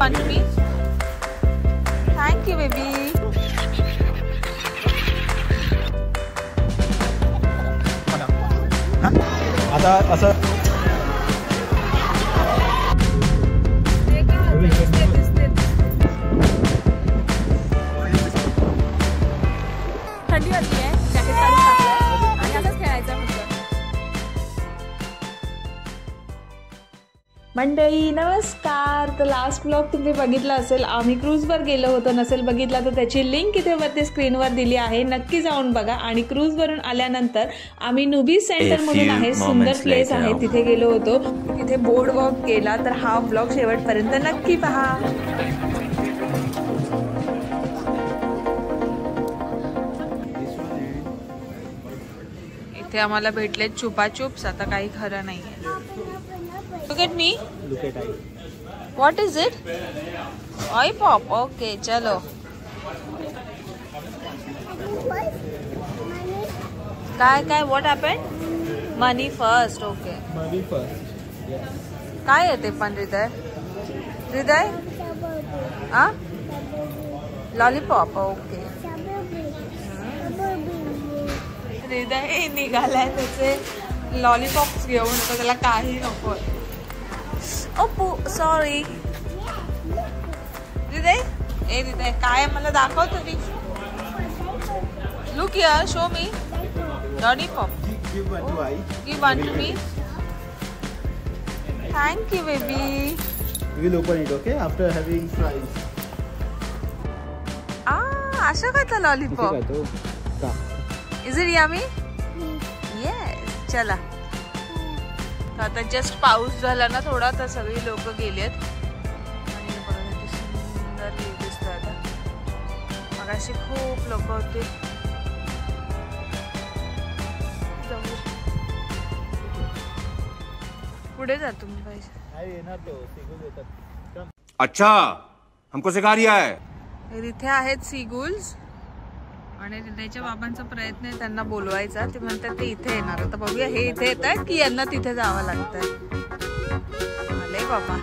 Want me? Thank you, baby. आता असं थंडी वाजली आहे, जॅकेट काढून टाकलंय आणि असंच खेळायचं म्हटलं. मंडळी नमस्कार. तर लास्ट ब्लॉग तुम्ही बघितला असेल, आम्ही क्रूजवर गेलो होतो. नसेल बघितला तर त्याची लिंक इथे वरती स्क्रीनवर दिली आहे, नक्की जाऊन बघा. आणि क्रूजवरून आल्यानंतर आम्ही नुबी सेंटर म्हणून आहे, सुंदर प्लेस आहे, तिथे गेलो होतो. तिथे बोर्ड वॉक केला. तर हा ब्लॉग शेवटपर्यंत नक्की पहा. इथे आम्हाला भेटले चुपाचुप्स. आता काही खरं नाहीये. Look at me. Look at I. What is it? Lollipop. Okay, chalo. काय? What happened? Money first. Okay. Money first. Yes. काय आहे ते पण हृदय? आ? लॉलीपॉप. ओके. हृदय निघालाय त्याचे लॉलीपॉप्स घेऊन, तर त्याला काही नको. ओपू सॉरी. हृदय काय मला दाखव तरी. Look here, show me lollipop. Give one to I. Give one to me. Thank you baby. We will open it, okay? After having fries. असं काय तर लॉलीपॉप. तो का? Is it yummy? येस. चला. आता जस्ट पाऊस झाला ना थोडा, तर सगळी लोक गेलेत. आणि बघा सुंदर व्ह्यू दिसतो आता. मगाशी खूप लोक होते. पुढे जा तुम्ही पाहिजे. अच्छा, हमको सिखा रिया है. इथे आहेत सीगुल्स आणि हृदयच्या बाबांचा प्रयत्न आहे त्यांना बोलवायचा. ते म्हणतात ते इथे येणार. आता बघूया हे इथे येत आहेत की यांना तिथे जावं लागतंय. आले बाबा.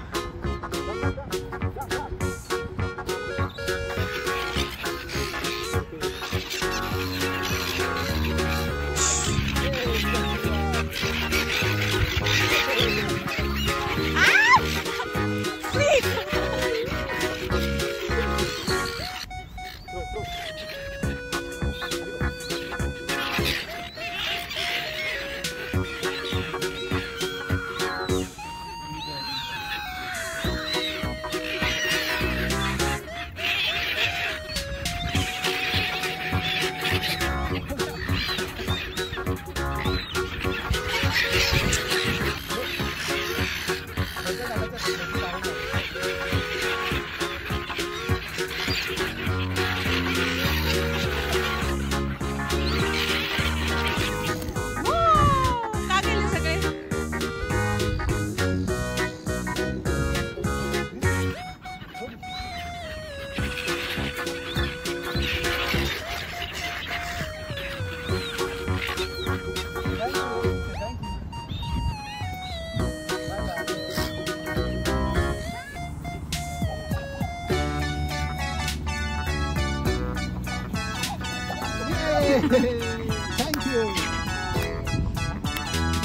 Thank you.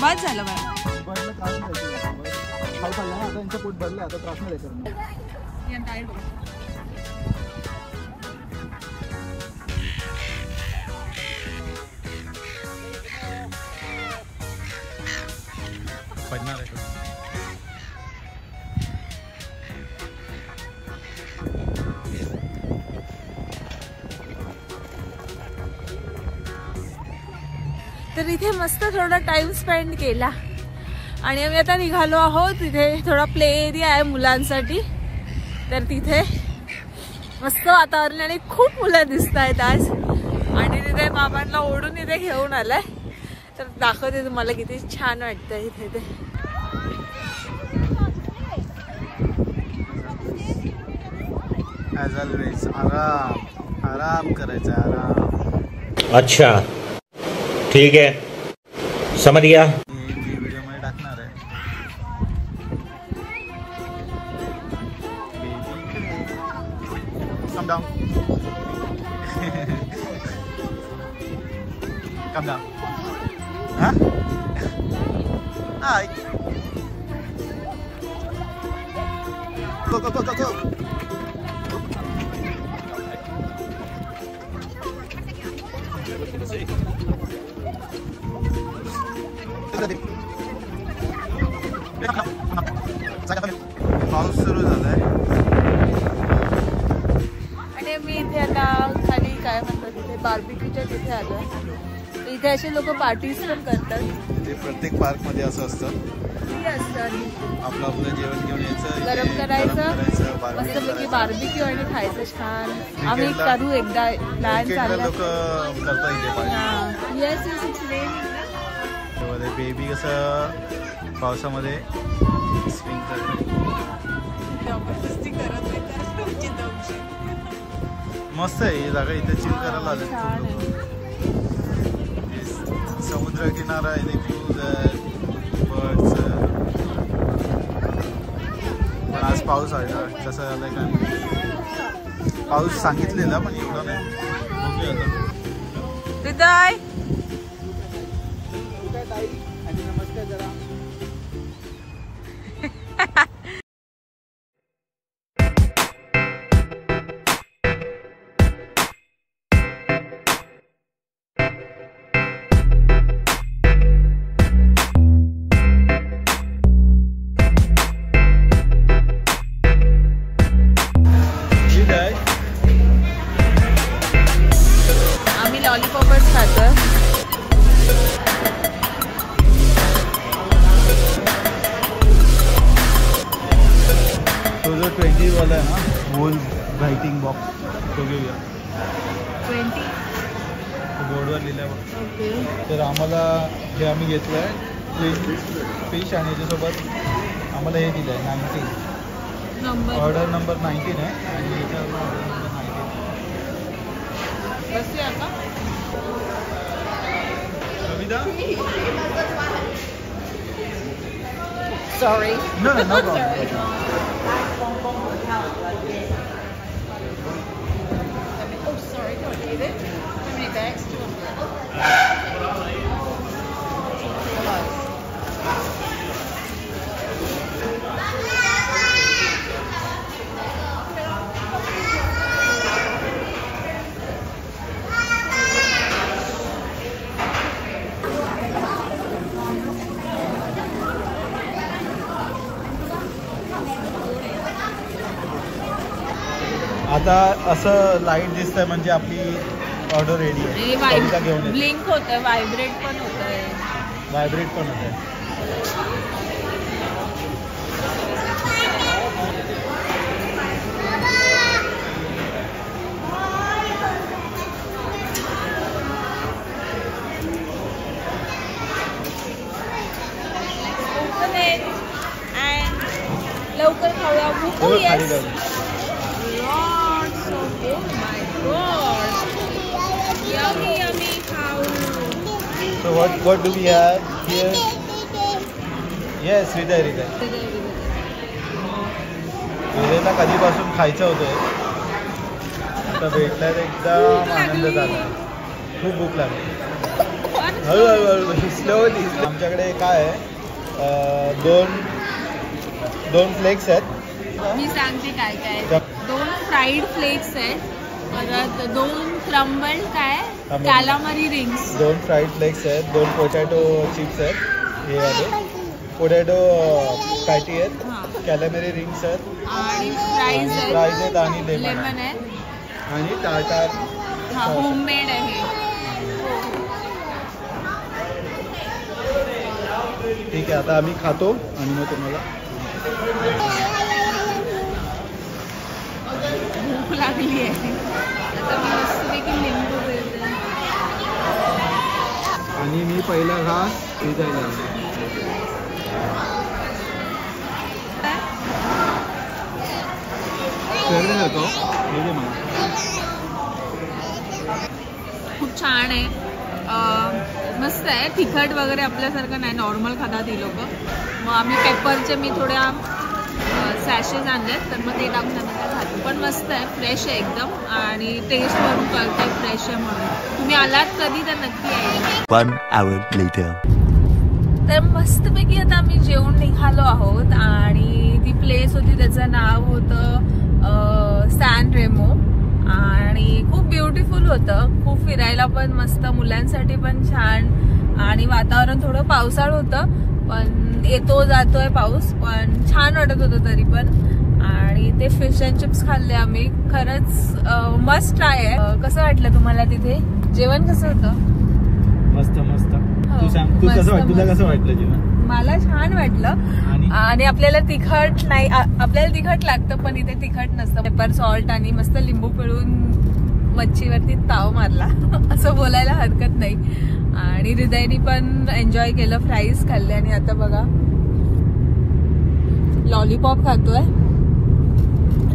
बस झालं बाळा. बरं त्रास नाही द्यायचा. खाऊ खाल्ला ना आता यांचं पोट भरलं, आता त्रास नाही द्यायचा. पडणार आहे. तर इथे मस्त थोडा टाइम स्पेंड केला आणि आम्ही आता निघालो आहोत. तिथे थोडा प्ले एरिया आहे मुलांसाठी. तर तिथे मस्त वातावरण आणि खूप मुलं दिसत आहेत आज. आणि तिथे बाबांना ओढून इथे घेऊन आलाय. तर दाखवते तुम्हाला किती छान वाटतं इथे ते. ॲज ऑलवेज आराम आराम करायचा. आराम. अच्छा ठीक है, समझ गया. व्हिडिओ मध्ये टाकणार आहे. Come down. Come down. Huh? Hi. Go, go, go, go, go. पाऊस सुरू झालाय आणि मी इथे आता खाली काय म्हणतात तिथे बार्बिक्यूच्या तिथे आलोय. इथे असे लोक पार्टीज पण करतात. ते प्रत्येक पार्क मध्ये असं असतं. आपलं जेवण घेऊन यायचं, गरम करायचं, मस्तपैकी बार्बिक्यू आणि खायचं छान. आम्ही करू एकदा प्लॅन चालला. लोक करतात इथे party. Yes yes it's raining. Baby कसं पावसामध्ये स्विंग करते. मस्त आहे ही जागा. इथे चिल करायला आले. समुद्र किनारा आहे, व्ह्यूज आहेत, बर्ड्स. पण आज पाऊस आहे ना, कसं झालंय काय पाऊस सांगितलेला पण एवढा नाही. बघूया आता. हृदय नमस्कार जरा. आम्ही लॉलीपॉपच खातो. तो जो 20 वाला आहे ना, वूल रायटिंग बॉक्स, तो घेऊया. 20 बोर्डवर लिहिल्या बघ. ओके. तर आम्हाला हे आम्ही घेतलं आहे फिश आणि याच्यासोबत आम्हाला हे दिलं आहे 19 नंबर. ऑर्डर नंबर 19 आहे आणि याच्यावर ऑर्डर नंबर 19. बसूया का? कविता? Sorry. No, no problem. Oh, sorry. Don't need it. How many bags do you want? आता असं लाईट दिसतंय म्हणजे आपली ऑर्डर रेडी आहे. कविता घेऊन येते. ब्लिंक होतं, व्हायब्रेट पण होतंय. व्हायब्रेट पण होत आहे. लवकर खाऊया. भूक खाली येस. जाऊ. Oh my God. Yummy, yummy cow. So what do we have here? Yes, Hriday. हृदयला कधीपासून खायचं होतं. आता भेटलाय एकदम आनंद झाला. खूप भूक लागली. हळूहळू स्लोली. आमच्याकडे काय आहे, दोन फ्लेक्स आहेत. मी सांगते काय काय. 2 फ्राईड फ्लेक्स आहेत. परत 2 क्रम्बल्ड काय कॅलामरी रिंग्स. 2 फ्राईड फ्लेक्स आहेत. 2 पोटॅटो चिप्स आहेत. हे आले पोटॅटो पॅटी आहेत. कॅलामरी रिंग्स आहेत आणि फ्राईज आहेत आणि लेमन आहेत आणि टार्टार. हा होममेड आहे. ठीक आहे, आता आम्ही खातो आणि मग तुम्हाला भूक लागली आहे. आता मी मस्तपैकी लिंबू देते. आणि मी पहिला घास शिजायला जातो. खूप छान आहे. मस्त आहे. तिखट वगैरे आपल्यासारखं नाही, नॉर्मल खातात ही लोक. मग आम्ही पेपरचे मी थोड्या सॅशेस आणलेत तर मग ते टाकून आम्ही काय खातो. पण मस्त आहे, फ्रेश आहे एकदम आणि टेस्ट वरून कळते फ्रेश आहे म्हणून. तुम्ही आलात कधी तर नक्की आहे. 1 hour later. तर मस्तपैकी आता आम्ही जेवून निघालो आहोत आणि ती प्लेस होती त्याचं नाव होतं सॅन रेमो आणि खूप ब्युटिफुल होतं. खूप फिरायला पण मस्त, मुलांसाठी पण छान आणि वातावरण थोडं पावसाळ होतं पण येतो जातोय पाऊस पण छान वाटत होतं तरी पण. आणि ते फिश अँड चिप्स खाल्ले आम्ही, खरंच मस्ट ट्राय आहे. कसं वाटलं तुम्हाला तिथे जेवण? कसं होतं? मस्त मस्त. तू सांग, तू कसं वाटलं, तुला कसं वाटलं जेवण? मला छान वाटलं आणि आपल्याला तिखट नाही, आपल्याला तिखट लागतं पण इथे तिखट नसतं. पेपर सॉल्ट आणि मस्त लिंबू पिळून मच्छीवरती ताव मारला असं बोलायला हरकत नाही. आणि हृदयनी पण एन्जॉय केलं, फ्राईज खाल्ले आणि आता बघा लॉलीपॉप खातोय.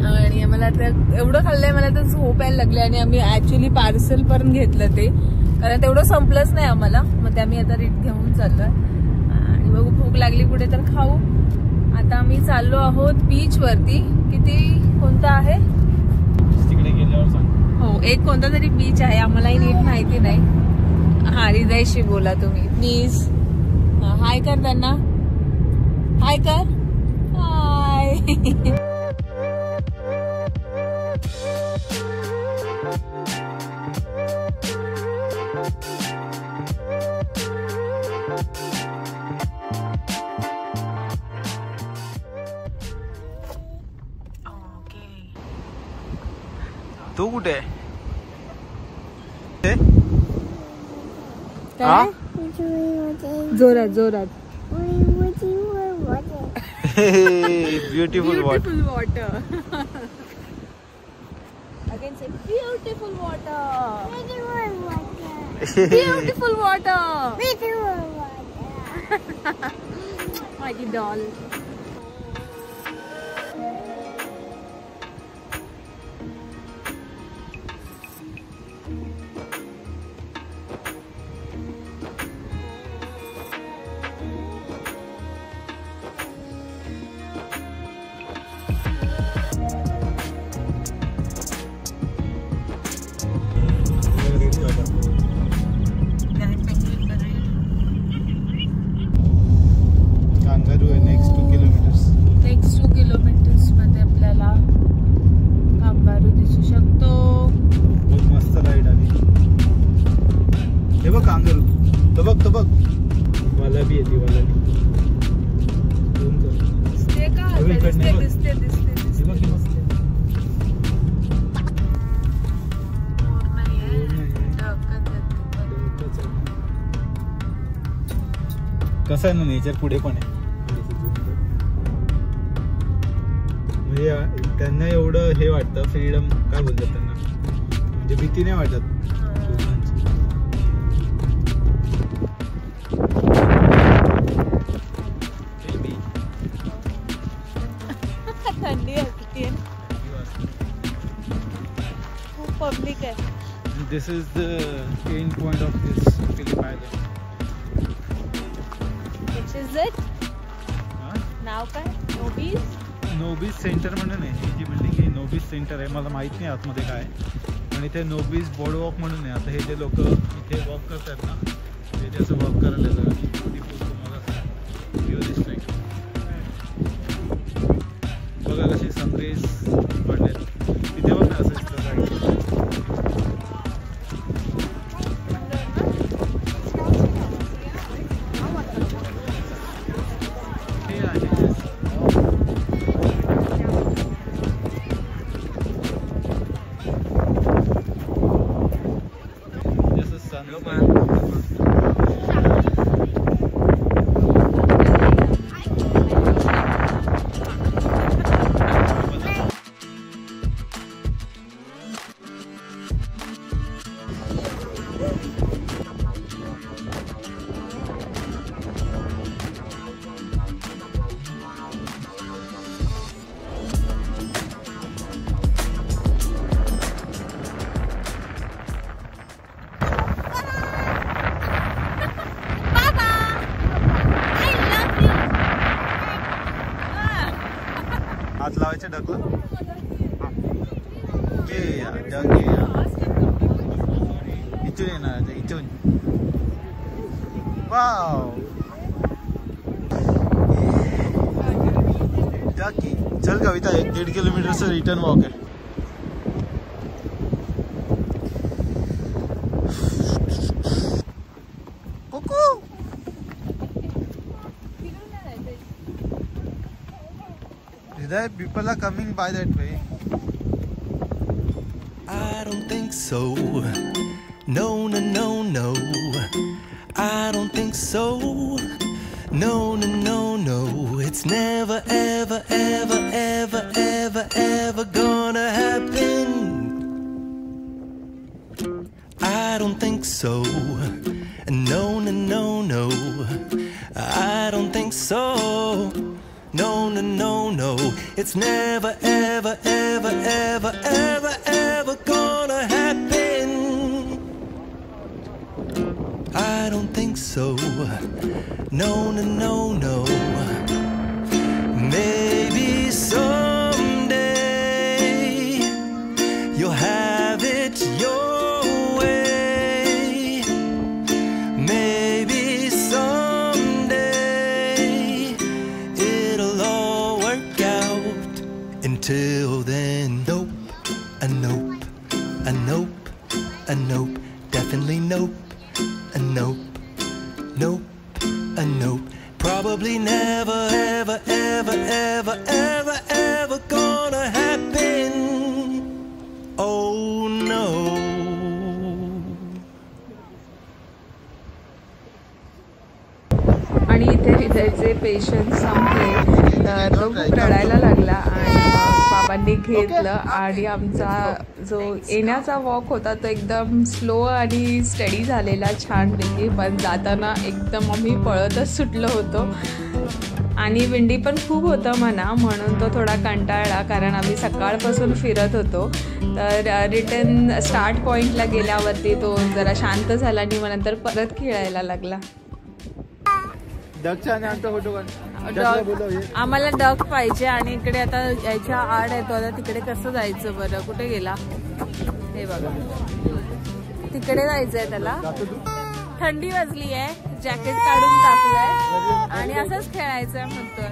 आणि आम्हाला तर एवढं खाल्लंय मला तर झोप यायला लागली आणि आम्ही ऍक्च्युली पार्सल पण घेतलं ते, कारण तेवढं संपलंच नाही आम्हाला. मग ते आम्ही आता घेऊन चाललोय आणि बघू भूक लागली पुढे तर खाऊ. आता आम्ही चाललो आहोत बीच वरती. किती कोणता आहे तिकडे गेल्यावर सांग. हो, एक कोणता तरी बीच आहे, आम्हालाही नीट माहिती नाही. हा, हृदयशी बोला तुम्ही प्लीज. हाय कर त्यांना, हाय कर. हाय. तू कुठे आहे? जोरात जोरात. Beautiful water. Again say beautiful water. Beautiful water. My doll. Next 2 kilometres मध्ये आपल्याला कांगारू दिसू शकतो. बहुत मस्त लाईट आली. हे बघ कांगारू, तो बघ वालाबी येते, वालाबी दिसते का? दिसते. कसं आहे ना, नेचर पुढे पण आहे. म्हणजे त्यांना एवढं हे वाटतं, फ्रीडम काय बोलतात त्यांना, म्हणजे भीती नाही वाटत. थंडी असते, खूप पब्लिक आहे. This is the end point of this Phillip Island. Which is it? नाव काय? नोबीज सेंटर म्हणून आहे. ही जी बिल्डिंग आहे नोबीज सेंटर आहे. मला माहित नाही आतमध्ये काय, पण इथे नोबीज बोर्ड वॉक म्हणून आहे. आता हे जे लोक इथे वॉक करतात ना, ते असं वॉक करायला जातात. तुम्हाला व्ह्यू दिसतोय बघा, कसे सनराईज पडले तिथे बघ ना, असं दिसतं. बघायचं डकला. डक इथून येणार इथून. वाव डकी. चल कविता 1-1.5 किलोमीटरचं रिटर्न वॉक आहे. People are coming by that way. I don't think so. No, no, no, no. I don't think so. No, no, no, no. It's never, ever, ever, ever, ever, ever gonna happen. I don't think so. No, no, no, no. I don't think so. No, no, no, no. It's never, ever, ever, ever, ever, ever gonna happen. I don't think so. No, no, no, no. Maybe someday you'll have it your way. Maybe until then, nope, a nope, a nope, a nope, definitely nope, a nope, nope, a nope, probably never, ever, ever, ever, ever, ever gonna happen. Oh no. आणि इथे हृदयचे patient संपले तर तो खूप रडायला लागला आणि बाबांनी घेतलं आणि आमचा जो येण्याचा वॉक होता तो एकदम स्लो आणि स्टडी झालेला छानपैकी. पण जाताना एकदम आम्ही पळतच सुटलो होतो आणि विंडी पण खूप होतं म्हणा, म्हणून तो थोडा कंटाळला कारण आम्ही सकाळपासून फिरत होतो. तर रिटर्न स्टार्ट पॉईंटला गेल्यावरती तो जरा शांत झाला आणि मग नंतर परत खेळायला लागला. आम्हाला डक पाहिजे आणि इकडे आता यायच्या आड येतो. आता तिकडे कसं जायचं बरं? कुठे गेला? हे बघा तिकडे जायचंय त्याला. थंडी वाजली आहे, जॅकेट काढून टाकलंय आणि असंच खेळायचंय म्हणतोय.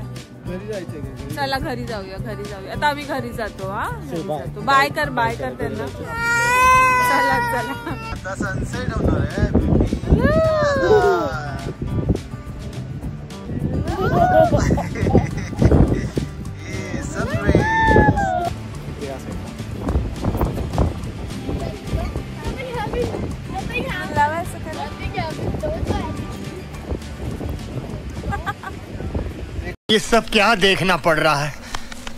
चला घरी जाऊया, घरी जाऊया. आता आम्ही घरी जातो. हा जातो. बाय कर, बाय कर त्यांना. चला चला आता सनसेट होणार आहे. ये सब क्या देखना पड़ रहा है?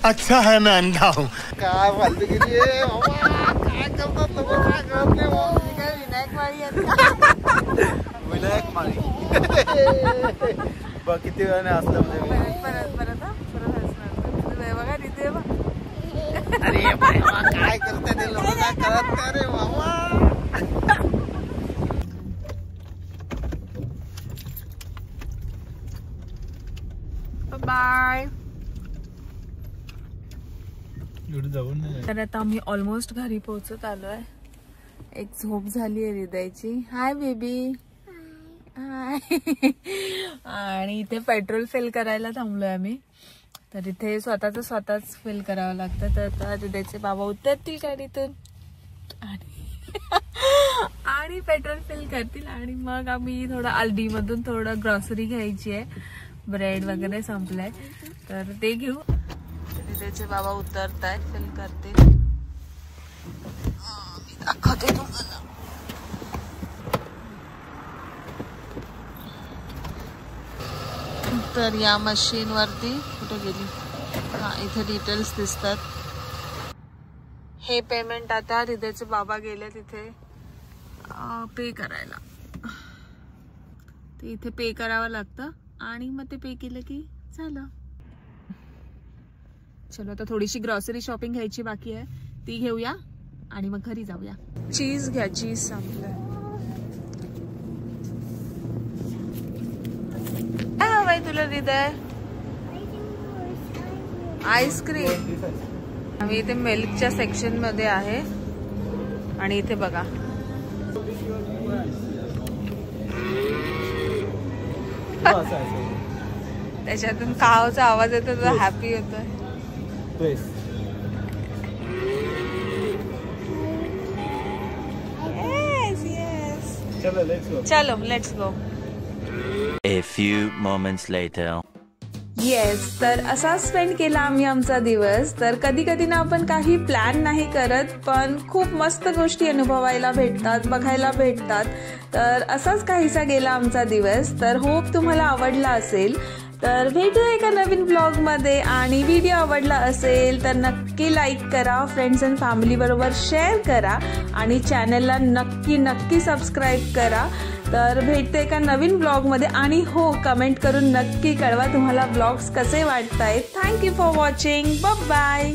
अच्छा है मैं अंधा हूँ. काय फालतू गेली काय करतात लोक? काय करत नाही. विनायक माळी विनायक माळी बघ किती वेळाने असलं म्हणजे परत परत परत बघा तिथे बघ. अरे काय करते ते लोक? काय करत नाही रे बाबा. बाय. तर आता आम्ही ऑलमोस्ट घरी पोहोचत आलोय. एक झोप झाली आहे हृदयची. Hi baby. हाय. आणि इथे पेट्रोल फिल करायला थांबलोय आम्ही. तर इथे स्वतःच फिल करावं लागतं. तर आता हृदयचे बाबा उतरतील गाडीतून आणि पेट्रोल फिल करतील आणि मग आम्ही थोडं अल्डी मधून थोडं ग्रॉसरी घ्यायची आहे. ब्रेड वगैरे संपलाय तर ते घेऊ. हृदयचे बाबा उतरतायत, फिल करतील. मी दाखवते तुम्हाला. तर या मशीन वरती कुठे गेली? हा इथे डिटेल्स दिसतात. हे पेमेंट आता हृदयचे बाबा गेले तिथे पे करायला. ते इथे पे करावं लागतं आणि मग ते पे केलं की झालं. चलो आता थोडीशी ग्रॉसरी शॉपिंग घ्यायची बाकी आहे, ती घेऊया आणि मग घरी जाऊया. चीज घ्या, चीज संपलंय. काय हवंय तुला हृदय? आईस्क्रीम. आम्ही इथे मिल्कच्या सेक्शन मध्ये आहे आणि इथे बघा त्याच्यातून कावचा आवाज येतो तो हॅपी होतोय. चलो let's go. A few moments later. Yes, तर असा स्पेंड केला आम्ही आमचा दिवस. तर कधी कधी ना आपण काही प्लॅन नाही करत पण खूप मस्त गोष्टी अनुभवायला भेटतात, बघायला भेटतात. तर असाच काहीसा गेला आमचा दिवस. तर होप तुम्हाला आवडला असेल. तर भेटूया एका नवीन ब्लॉगमध्ये आणि व्हिडिओ आवडला असेल तर नक्की लाईक करा, फ्रेंड्स अँड फॅमिली बरोबर शेअर करा आणि चॅनलला नक्की सबस्क्राईब करा. तर भेटते एका नवीन ब्लॉगमध्ये आणि हो, कमेंट करून नक्की कळवा तुम्हाला ब्लॉग्स कसे वाटतायत. Thank you for watching. बाय.